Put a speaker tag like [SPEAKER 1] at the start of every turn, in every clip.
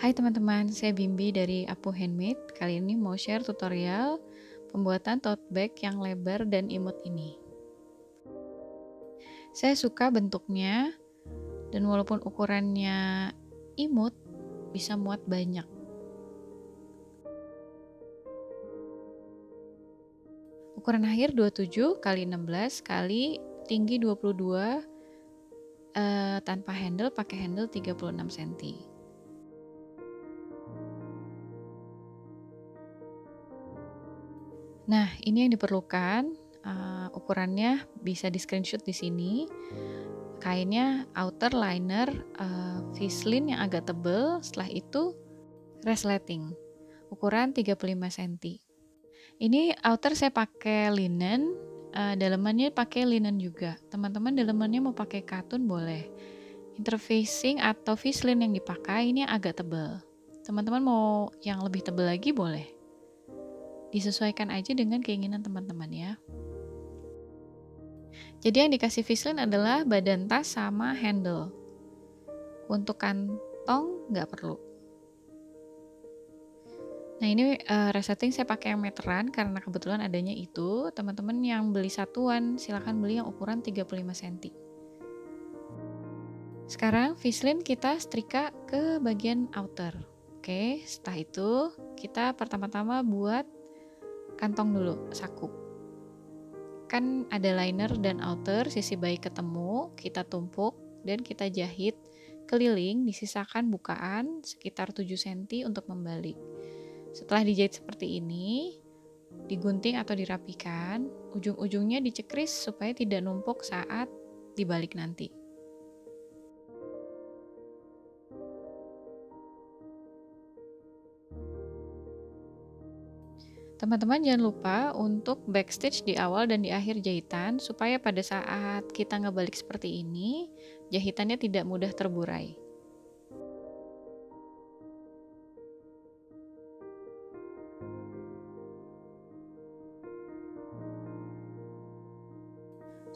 [SPEAKER 1] Hai teman-teman, saya Bimbi dari Apu Handmade. Kali ini mau share tutorial pembuatan tote bag yang lebar dan imut ini. Saya suka bentuknya dan walaupun ukurannya imut, bisa muat banyak. Ukuran akhir 27 x 16 kali tinggi 22 tanpa handle, pakai handle 36 cm. Nah, ini yang diperlukan. Ukurannya bisa di screenshot di sini. Kainnya outer liner Vislin yang agak tebal. Setelah itu resleting ukuran 35 cm. Ini outer saya pakai linen, dalamannya pakai linen juga. Teman-teman dalamannya mau pakai katun boleh. Interfacing atau Vislin yang dipakai ini agak tebal. Teman-teman mau yang lebih tebal lagi boleh. Disesuaikan aja dengan keinginan teman-teman ya. Jadi yang dikasih Vislin adalah badan tas sama handle. Untuk kantong nggak perlu. Nah ini resetting saya pakai yang meteran karena kebetulan adanya itu. Teman-teman yang beli satuan silahkan beli yang ukuran 35 cm. Sekarang Vislin kita setrika ke bagian outer. Oke, setelah itu kita pertama-tama buat kantong dulu, saku. Kan ada liner dan outer, sisi baik ketemu, kita tumpuk dan kita jahit keliling, disisakan bukaan sekitar 7 cm untuk membalik. Setelah dijahit seperti ini, digunting atau dirapikan, ujung-ujungnya dicekris supaya tidak numpuk saat dibalik nanti. Teman-teman jangan lupa untuk backstitch di awal dan di akhir jahitan supaya pada saat kita ngebalik seperti ini, jahitannya tidak mudah terburai.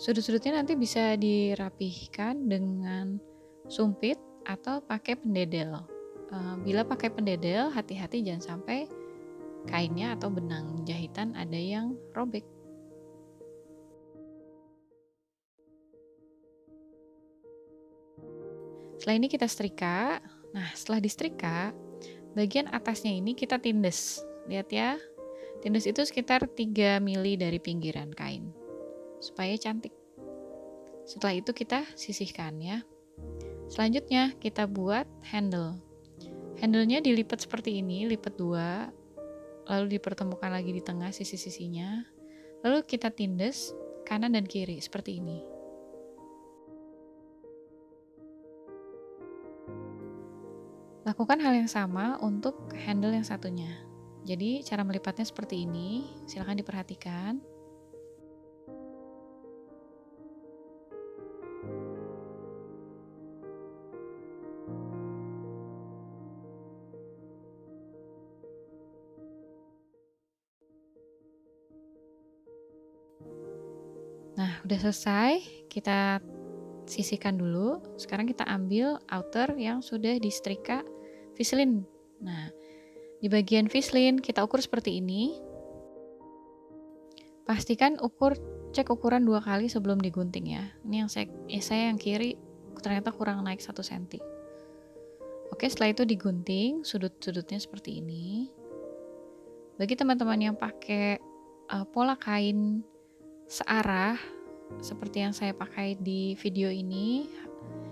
[SPEAKER 1] Sudut-sudutnya nanti bisa dirapihkan dengan sumpit atau pakai pendedel. Bila pakai pendedel, hati-hati jangan sampai kainnya atau benang jahitan ada yang robek. Setelah ini kita setrika. Nah, setelah disetrika, bagian atasnya ini kita tindes. Lihat ya, tindes itu sekitar 3 mili dari pinggiran kain supaya cantik. Setelah itu kita sisihkan ya. Selanjutnya kita buat handle. Handlenya dilipat seperti ini, lipat 2, lalu dipertemukan lagi di tengah sisi-sisinya. Lalu kita tindes kanan dan kiri seperti ini. Lakukan hal yang sama untuk handle yang satunya. Jadi cara melipatnya seperti ini, silahkan diperhatikan. Nah, udah selesai, kita sisihkan dulu. Sekarang kita ambil outer yang sudah disetrika Vislin. Nah, di bagian Vislin kita ukur seperti ini. Pastikan cek ukuran 2 kali sebelum digunting ya. Ini yang saya yang kiri ternyata kurang naik 1 cm. Oke, setelah itu digunting sudut-sudutnya seperti ini. Bagi teman-teman yang pakai pola kain searah seperti yang saya pakai di video ini,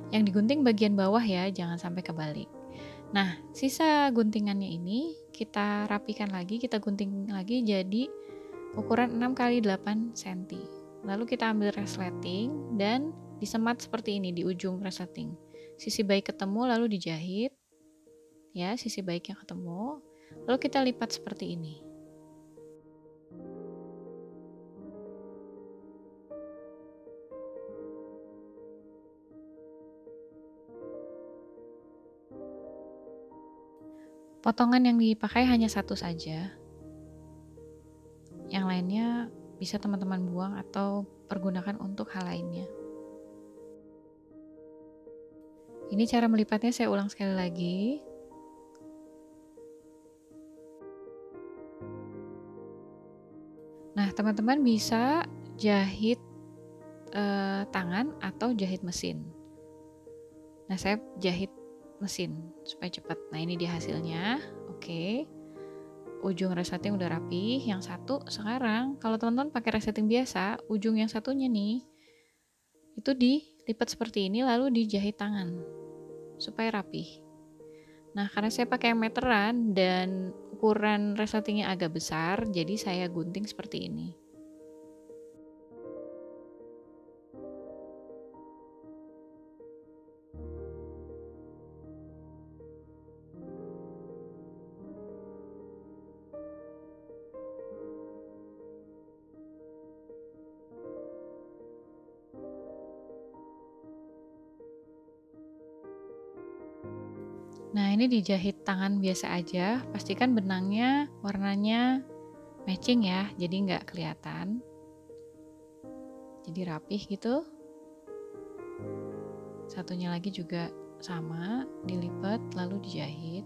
[SPEAKER 1] yang digunting bagian bawah ya, jangan sampai kebalik. Nah, sisa guntingannya ini kita rapikan lagi, kita gunting lagi jadi ukuran 6 x 8 cm. Lalu kita ambil resleting dan disemat seperti ini di ujung resleting. Sisi baik ketemu lalu dijahit. Ya, sisi baiknya ketemu. Lalu kita lipat seperti ini. Potongan yang dipakai hanya satu saja. Yang lainnya bisa teman-teman buang atau pergunakan untuk hal lainnya. Ini cara melipatnya saya ulang sekali lagi. teman-teman bisa jahit tangan atau jahit mesin. Nah, saya jahit mesin supaya cepat. Nah, ini dia hasilnya. Oke. Ujung resleting udah rapi. Yang satu sekarang kalau teman-teman pakai resleting biasa, ujung yang satunya nih itu dilipat seperti ini lalu dijahit tangan supaya rapi. Nah, karena saya pakai yang meteran dan ukuran resletingnya agak besar, jadi saya gunting seperti ini. Nah, ini dijahit tangan biasa aja, pastikan benangnya warnanya matching ya, jadi nggak kelihatan. Jadi rapih gitu. Satunya lagi juga sama, dilipat lalu dijahit.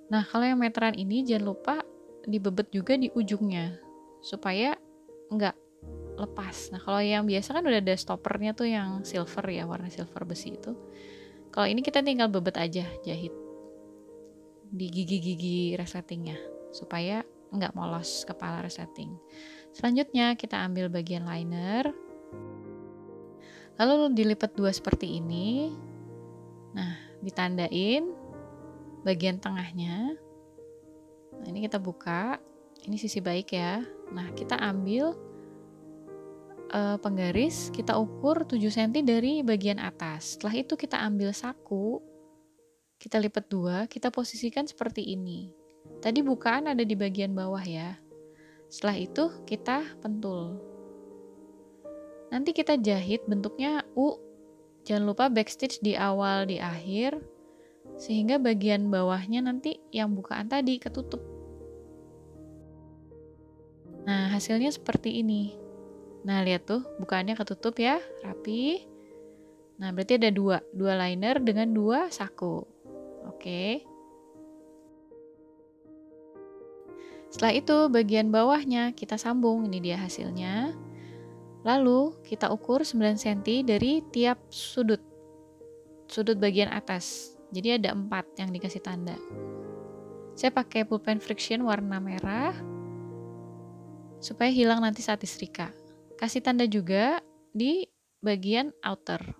[SPEAKER 1] Nah, kalau yang meteran ini jangan lupa dibebet juga di ujungnya supaya nggak lepas. Nah, kalau yang biasa kan udah ada stoppernya tuh yang silver ya, warna silver besi itu. Kalau ini kita tinggal bebet aja, jahit di gigi-gigi resletingnya supaya nggak molos kepala resleting. Selanjutnya kita ambil bagian liner, lalu dilipat dua seperti ini. Nah, ditandain bagian tengahnya. Nah, ini kita buka, ini sisi baik ya. Nah, kita ambil penggaris, kita ukur 7 cm dari bagian atas. Setelah itu kita ambil saku, kita lipat dua, kita posisikan seperti ini. Tadi bukaan ada di bagian bawah ya. Setelah itu kita pentul. Nanti kita jahit bentuknya U. Jangan lupa backstitch di awal, di akhir, sehingga bagian bawahnya nanti yang bukaan tadi ketutup. Nah, hasilnya seperti ini. Nah, lihat tuh, bukaannya ketutup ya, rapi. Nah, berarti ada dua liner dengan dua saku. Oke. Setelah itu, bagian bawahnya kita sambung, ini dia hasilnya. Lalu, kita ukur 9 cm dari tiap sudut bagian atas. Jadi ada 4 yang dikasih tanda. Saya pakai pulpen friction warna merah supaya hilang nanti saat disetrika. Kasih tanda juga di bagian outer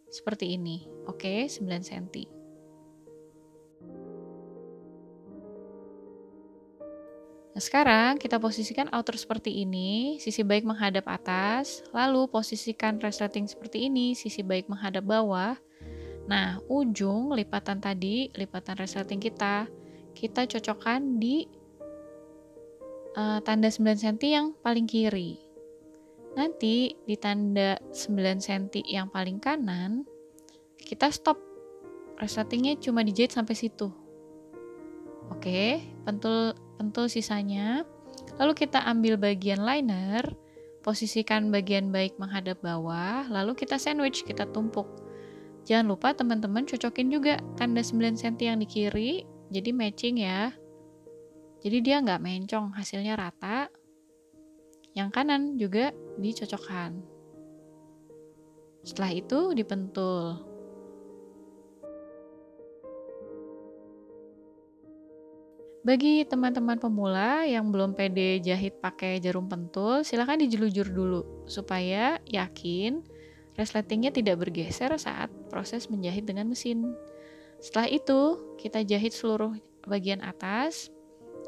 [SPEAKER 1] seperti ini. Oke, 9 cm. Nah, sekarang kita posisikan outer seperti ini, sisi baik menghadap atas, lalu posisikan resleting seperti ini, sisi baik menghadap bawah. Nah, ujung lipatan tadi, lipatan resleting kita cocokkan di tanda 9 cm yang paling kiri. Nanti di tanda 9 cm yang paling kanan, kita stop. Resletingnya cuma dijahit sampai situ. Oke, pentul sisanya. Lalu kita ambil bagian liner, posisikan bagian baik menghadap bawah, lalu kita sandwich, kita tumpuk. Jangan lupa teman-teman cocokin juga tanda 9 cm yang di kiri, jadi matching ya. Jadi dia nggak mencong, hasilnya rata. Yang kanan juga dicocokkan. Setelah itu dipentul. Bagi teman-teman pemula yang belum pede jahit pakai jarum pentul, silahkan dijelujur dulu supaya yakin resletingnya tidak bergeser saat proses menjahit dengan mesin. Setelah itu, kita jahit seluruh bagian atas.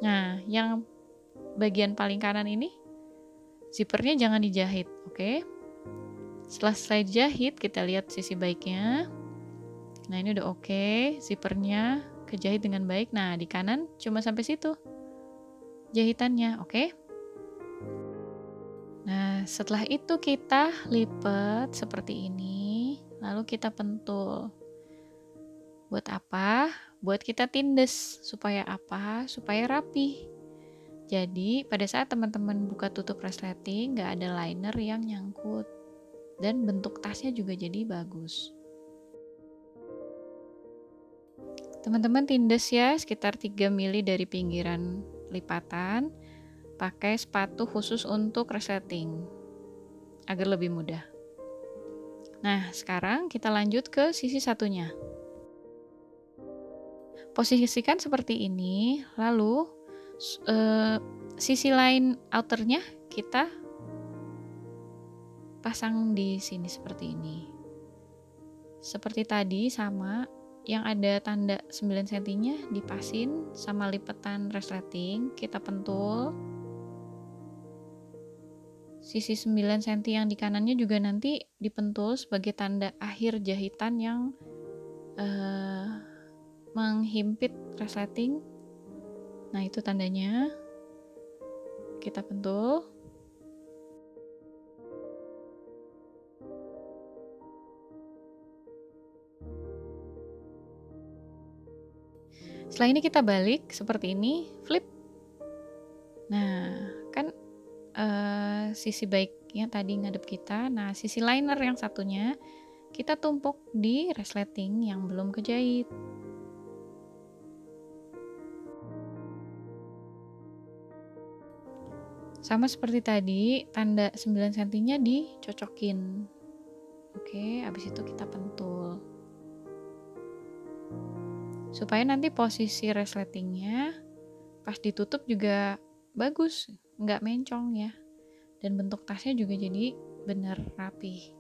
[SPEAKER 1] Nah, yang bagian paling kanan ini, zippernya jangan dijahit, oke? Setelah selesai jahit, kita lihat sisi baiknya. Nah, ini udah oke, zippernya kejahit dengan baik. Nah, di kanan cuma sampai situ jahitannya, oke? Nah, setelah itu kita lipat seperti ini, lalu kita pentul. Buat apa? Buat kita tindes. Supaya apa? Supaya rapi. Jadi pada saat teman-teman buka tutup resleting nggak ada liner yang nyangkut, dan bentuk tasnya juga jadi bagus. Teman-teman tindes ya sekitar 3 mili dari pinggiran lipatan, pakai sepatu khusus untuk resleting agar lebih mudah. Nah, sekarang kita lanjut ke sisi satunya. Posisikan seperti ini, lalu sisi lain outernya kita pasang di sini seperti ini. Seperti tadi sama, yang ada tanda 9 cm-nya dipasin sama lipetan resleting, kita pentul. Sisi 9 cm yang di kanannya juga nanti dipentul sebagai tanda akhir jahitan yang menghimpit resleting. Nah, itu tandanya. Kita pentul. Setelah ini kita balik seperti ini, flip. Nah, kan sisi baiknya tadi ngadep kita. Nah, sisi liner yang satunya kita tumpuk di resleting yang belum kejahit. Sama seperti tadi, tanda 9 cm-nya dicocokin. Oke, habis itu kita pentul. Supaya nanti posisi resletingnya pas ditutup juga bagus, nggak mencong ya. Dan bentuk tasnya juga jadi benar rapi.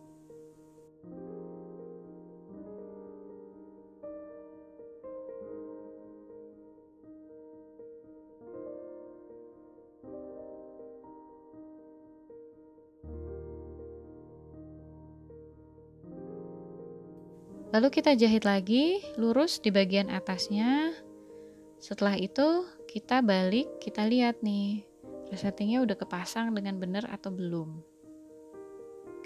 [SPEAKER 1] Lalu kita jahit lagi lurus di bagian atasnya. Setelah itu kita balik, kita lihat nih resletingnya udah kepasang dengan benar atau belum.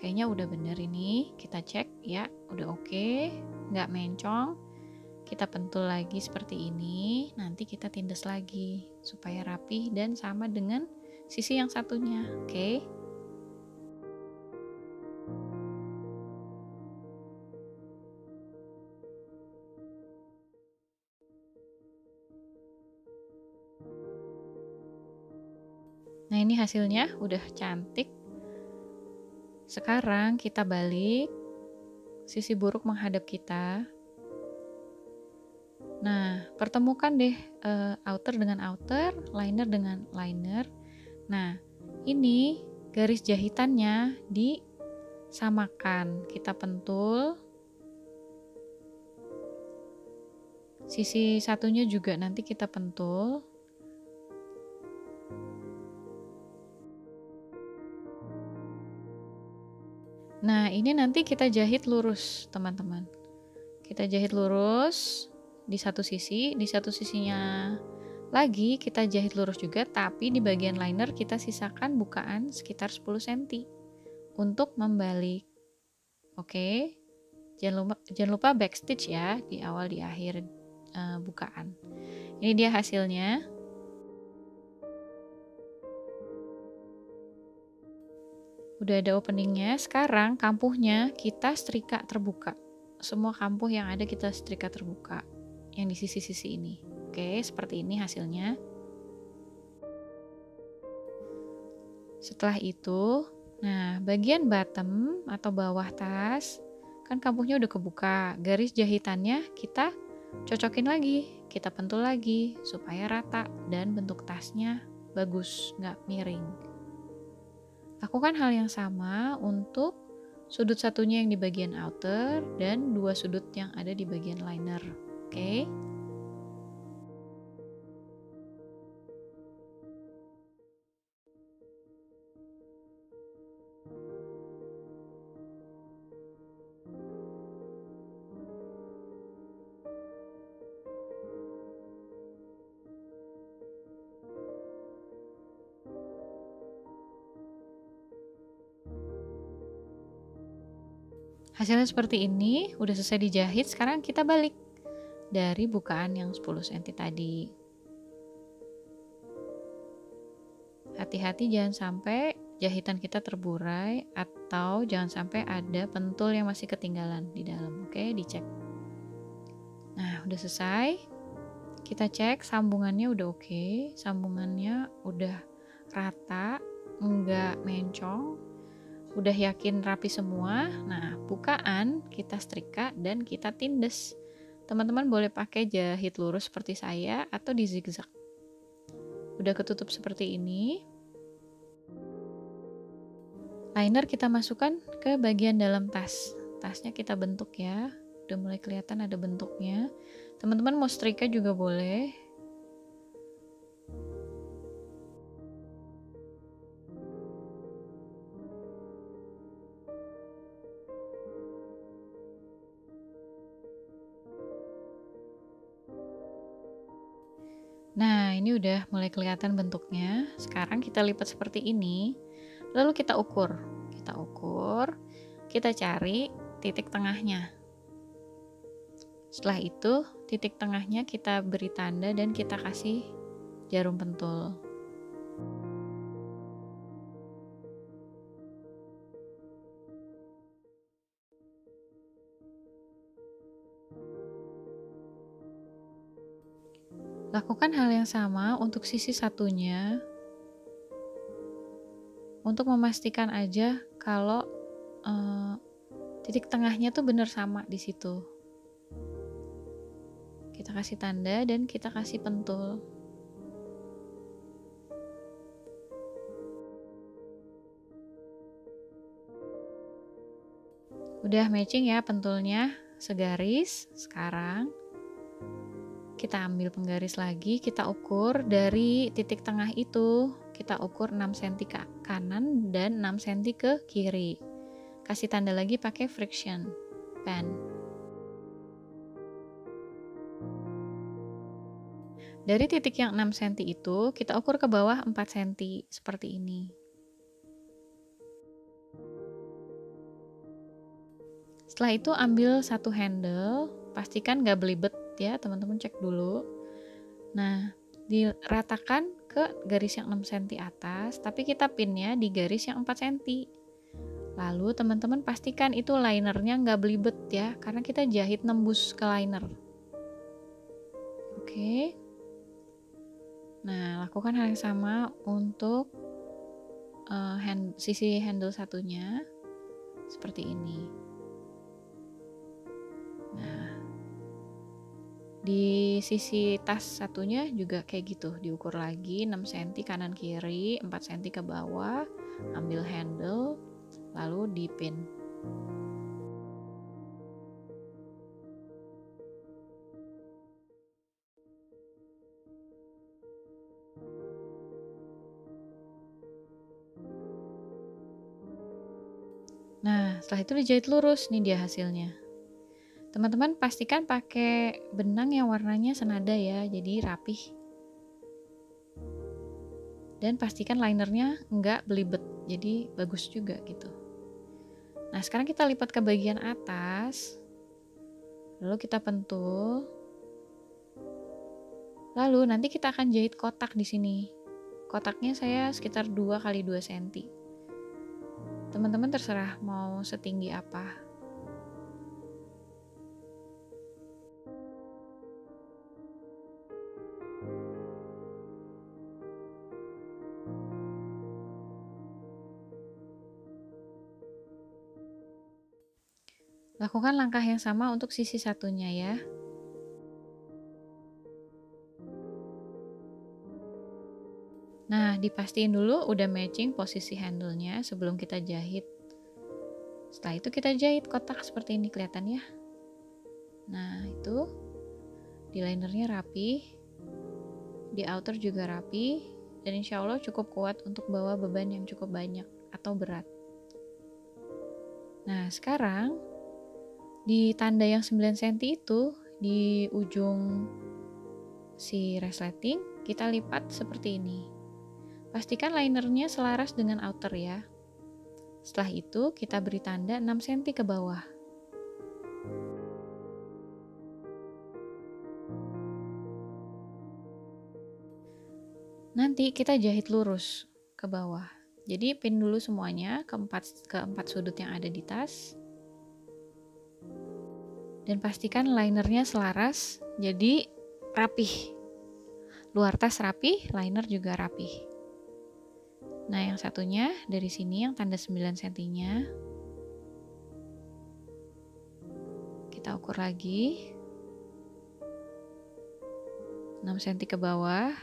[SPEAKER 1] Kayaknya udah bener ini, kita cek ya, udah oke, nggak mencong. Kita pentul lagi seperti ini, nanti kita tindes lagi supaya rapi dan sama dengan sisi yang satunya, oke? Nah, ini hasilnya udah cantik. Sekarang kita balik, sisi buruk menghadap kita. Nah, pertemukan deh outer dengan outer, liner dengan liner. Nah, ini garis jahitannya disamakan. Kita pentul. Sisi satunya juga nanti kita pentul. Nah, ini nanti kita jahit lurus, teman-teman. Kita jahit lurus di satu sisi, di satu sisinya lagi kita jahit lurus juga, tapi di bagian liner kita sisakan bukaan sekitar 10 cm untuk membalik. Oke. Jangan lupa backstitch ya di awal di akhir bukaan. Ini dia hasilnya. Udah ada openingnya. Sekarang kampuhnya kita setrika terbuka. Semua kampuh yang ada kita setrika terbuka. Yang di sisi-sisi ini. Oke, seperti ini hasilnya. Setelah itu, nah bagian bottom atau bawah tas, kan kampuhnya udah kebuka. Garis jahitannya kita cocokin lagi. Kita pentul lagi supaya rata dan bentuk tasnya bagus, nggak miring. Lakukan hal yang sama untuk sudut satunya yang di bagian outer dan dua sudut yang ada di bagian liner. Oke. Hasilnya seperti ini, udah selesai dijahit. Sekarang kita balik dari bukaan yang 10 cm tadi. Hati-hati jangan sampai jahitan kita terburai atau jangan sampai ada pentul yang masih ketinggalan di dalam. Oke, dicek. Nah, udah selesai. Kita cek sambungannya udah oke, sambungannya udah rata, enggak mencong, udah yakin rapi semua. Nah, bukaan kita setrika dan kita tindes. Teman-teman boleh pakai jahit lurus seperti saya atau di zigzag. Udah ketutup seperti ini. Liner kita masukkan ke bagian dalam tas. Tasnya kita bentuk ya. Udah mulai kelihatan ada bentuknya. Teman-teman mau setrika juga boleh. Nah, ini udah mulai kelihatan bentuknya. Sekarang kita lipat seperti ini. Lalu kita ukur. Kita cari titik tengahnya. Setelah itu, titik tengahnya kita beri tanda dan kita kasih jarum pentul. Lakukan hal yang sama untuk sisi satunya. Untuk memastikan aja kalau titik tengahnya tuh bener sama di situ. Kita kasih tanda dan kita kasih pentul. Udah matching ya pentulnya, segaris. Sekarang kita ambil penggaris lagi, kita ukur dari titik tengah itu, kita ukur 6 cm ke kanan dan 6 cm ke kiri. Kasih tanda lagi pakai friction pen. Dari titik yang 6 cm itu, kita ukur ke bawah 4 cm seperti ini. Setelah itu ambil satu handle, pastikan gak belibet ya, teman-teman cek dulu. Nah, diratakan ke garis yang 6 cm atas, tapi kita pinnya di garis yang 4 cm. Lalu teman-teman pastikan itu linernya nggak belibet ya, karena kita jahit nembus ke liner. Oke. Nah, lakukan hal yang sama untuk sisi handle satunya, seperti ini. Nah, di sisi tas satunya juga kayak gitu, diukur lagi 6 cm kanan kiri, 4 cm ke bawah, ambil handle, lalu dipin. Nah, setelah itu dijahit lurus, nih dia hasilnya. Teman-teman pastikan pakai benang yang warnanya senada ya, jadi rapih. Dan pastikan linernya enggak belibet, jadi bagus juga gitu. Nah, sekarang kita lipat ke bagian atas. Lalu kita pentul. Lalu nanti kita akan jahit kotak di sini. Kotaknya saya sekitar 2 x 2 cm. Teman-teman terserah mau setinggi apa. Lakukan langkah yang sama untuk sisi satunya ya. Nah, dipastiin dulu udah matching posisi handle-nya sebelum kita jahit. Setelah itu kita jahit kotak seperti ini, kelihatan ya. Nah, itu di linernya rapi, di outer juga rapi, dan insya Allah cukup kuat untuk bawa beban yang cukup banyak atau berat. Nah, sekarang di tanda yang 9 cm itu, di ujung si resleting, kita lipat seperti ini. Pastikan linernya selaras dengan outer ya. Setelah itu, kita beri tanda 6 cm ke bawah. Nanti kita jahit lurus. ke bawah. Jadi pin dulu semuanya ke empat sudut yang ada di tas. Dan pastikan linernya selaras, jadi rapih. Luar tas rapih, liner juga rapih. Nah, yang satunya dari sini yang tanda 9 cm-nya. Kita ukur lagi. 6 cm ke bawah.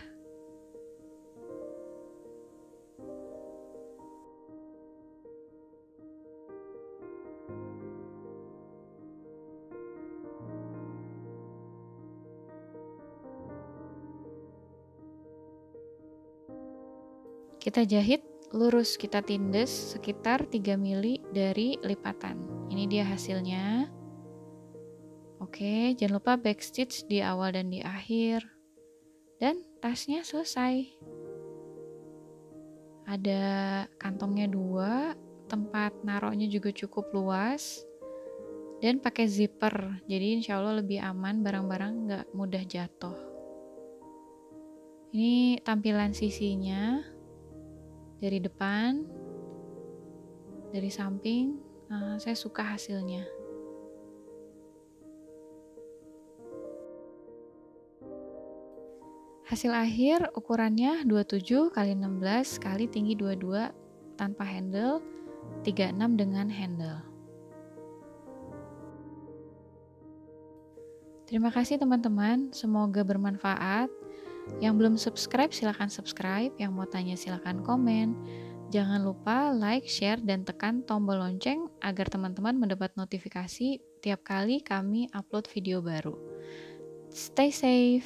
[SPEAKER 1] Kita jahit lurus, kita tindes sekitar 3 mili dari lipatan. Ini dia hasilnya. Oke, jangan lupa backstitch di awal dan di akhir. Dan tasnya selesai. Ada kantongnya 2, tempat naruhnya juga cukup luas. Dan pakai zipper, jadi insya Allah lebih aman, barang-barang nggak mudah jatuh. Ini tampilan sisinya. Dari depan, dari samping, saya suka hasilnya. Hasil akhir ukurannya 27 x 16 x tinggi 22 tanpa handle, 36 dengan handle. Terima kasih teman-teman, semoga bermanfaat. Yang belum subscribe silahkan subscribe, yang mau tanya silahkan komen. Jangan lupa like, share, dan tekan tombol lonceng agar teman-teman mendapat notifikasi tiap kali kami upload video baru. Stay safe!